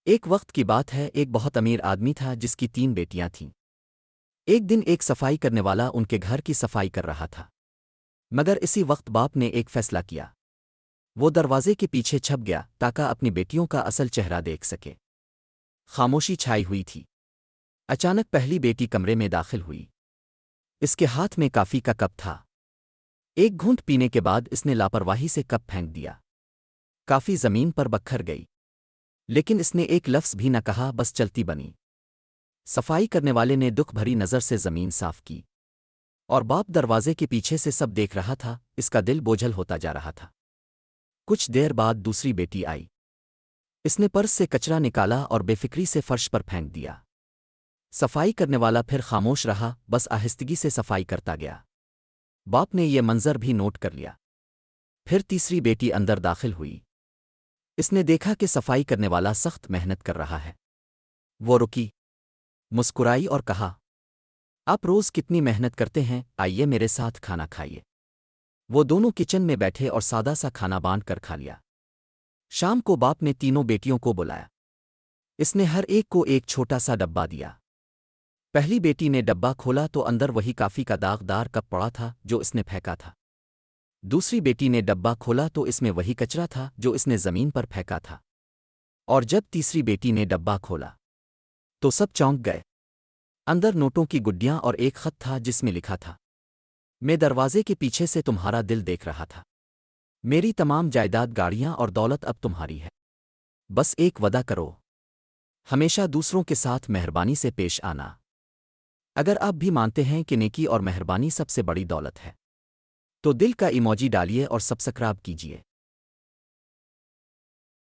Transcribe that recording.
ایک وقت کی بات ہے، ایک بہت امیر آدمی تھا جس کی 3 بیٹیاں تھیں۔ ایک دن ایک صفائی کرنے والا ان کے گھر کی صفائی کر رہا تھا، مگر اسی وقت باپ نے ایک فیصلہ کیا۔ وہ دروازے کے پیچھے چھپ گیا تاکہ اپنی بیٹیوں کا اصل چہرہ دیکھ سکے۔ خاموشی چھائی ہوئی تھی۔ اچانک پہلی بیٹی کمرے میں داخل ہوئی۔ اس کے ہاتھ میں کافی کا کپ تھا۔ ایک گھونٹ پینے کے بعد اس نے لاپرواہی سے کپ پھینک دیا۔ کافی زمین پر بکھر گئی، لیکن اس نے ایک لفظ بھی نہ کہا، بس چلتی بنی۔ صفائی کرنے والے نے دکھ بھری نظر سے زمین صاف کی، اور باپ دروازے کے پیچھے سے سب دیکھ رہا تھا۔ اس کا دل بوجھل ہوتا جا رہا تھا۔ کچھ دیر بعد دوسری بیٹی آئی۔ اس نے پرس سے کچرا نکالا اور بے فکری سے فرش پر پھینک دیا۔ صفائی کرنے والا پھر خاموش رہا، بس آہستگی سے صفائی کرتا گیا۔ باپ نے یہ منظر بھی نوٹ کر لیا۔ پھر تیسری بیٹی اندر داخل ہوئی۔ اس نے دیکھا کہ صفائی کرنے والا سخت محنت کر رہا ہے۔ وہ رکی، مسکرائی اور کہا، آپ روز کتنی محنت کرتے ہیں، آئیے میرے ساتھ کھانا کھائیے۔ وہ دونوں کچن میں بیٹھے اور سادہ سا کھانا بانٹ کر کھا لیا۔ شام کو باپ نے تینوں بیٹیوں کو بلایا۔ اس نے ہر ایک کو ایک چھوٹا سا ڈبہ دیا۔ پہلی بیٹی نے ڈبہ کھولا تو اندر وہی کافی کا داغدار کپ پڑا تھا جو اس نے پھینکا تھا۔ دوسری بیٹی نے ڈبہ کھولا تو اس میں وہی کچرا تھا جو اس نے زمین پر پھینکا تھا۔ اور جب تیسری بیٹی نے ڈبہ کھولا تو سب چونک گئے۔ اندر نوٹوں کی گڈیاں اور ایک خط تھا جس میں لکھا تھا، میں دروازے کے پیچھے سے تمہارا دل دیکھ رہا تھا۔ میری تمام جائیداد، گاڑیاں اور دولت اب تمہاری ہے۔ بس ایک وعدہ کرو، ہمیشہ دوسروں کے ساتھ مہربانی سے پیش آنا۔ اگر آپ بھی مانتے ہیں کہ نیکی اور مہربانی سب سے بڑی دولت ہے تو دل کا ایموجی ڈالیے اور سبسکرائب کیجیے۔